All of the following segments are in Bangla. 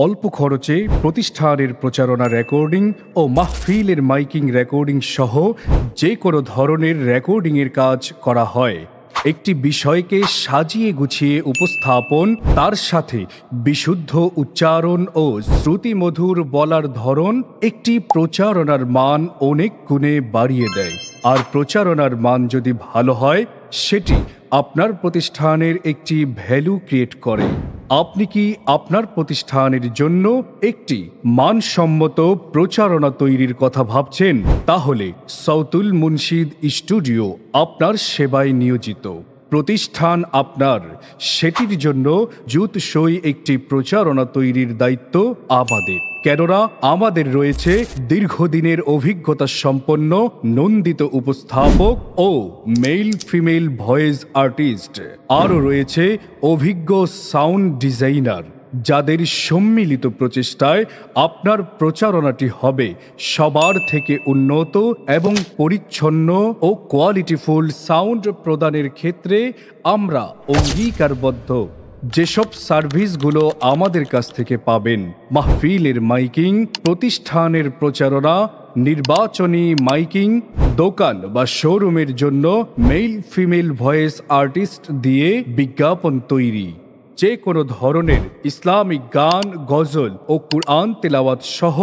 অল্প খরচে প্রতিষ্ঠানের প্রচারণা রেকর্ডিং ও মাহফিলের মাইকিং রেকর্ডিং সহ যে কোনো ধরনের রেকর্ডিংয়ের কাজ করা হয়। একটি বিষয়কে সাজিয়ে গুছিয়ে উপস্থাপন, তার সাথে বিশুদ্ধ উচ্চারণ ও শ্রুতিমধুর বলার ধরন একটি প্রচারণার মান অনেক গুণে বাড়িয়ে দেয়। আর প্রচারণার মান যদি ভালো হয়, সেটি আপনার প্রতিষ্ঠানের একটি ভ্যালু ক্রিয়েট করে। আপনি কি আপনার প্রতিষ্ঠানের জন্য একটি মানসম্মত প্রচারণা তৈরির কথা ভাবছেন? তাহলে সৌতুল মুনশিদ স্টুডিও আপনার সেবায় নিয়োজিত। প্রতিষ্ঠান আপনার, সেটির জন্য জুতসই একটি প্রচারণা তৈরির দায়িত্ব আমাদের। কেননা আমাদের রয়েছে দীর্ঘদিনের অভিজ্ঞতা সম্পন্ন নন্দিত উপস্থাপক ও মেল ফিমেল ভয়েস আর্টিস্ট। আরও রয়েছে অভিজ্ঞ সাউন্ড ডিজাইনার, যাদের সম্মিলিত প্রচেষ্টায় আপনার প্রচারণাটি হবে সবার থেকে উন্নত এবং পরিচ্ছন্ন ও কোয়ালিটিফুল সাউন্ড প্রদানের ক্ষেত্রে আমরা অঙ্গীকারবদ্ধ। যেসব সার্ভিসগুলো আমাদের কাছ থেকে পাবেন: মাহফিলের মাইকিং, প্রতিষ্ঠানের প্রচারণা, নির্বাচনী মাইকিং, দোকান বা শোরুমের জন্য মেল ফিমেল ভয়েস আর্টিস্ট দিয়ে বিজ্ঞাপন তৈরি, যে কোনো ধরনের ইসলামিক গান, গজল ও কুরআন তেলাওয়াত সহ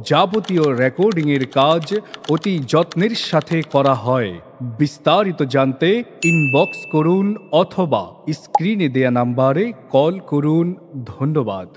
যাবতীয় রেকর্ডিংয়ের কাজ অতি যত্নের সাথে করা হয়। বিস্তারিত জানতে ইনবক্স করুন অথবা স্ক্রিনে দেয়া নাম্বারে কল করুন। ধন্যবাদ।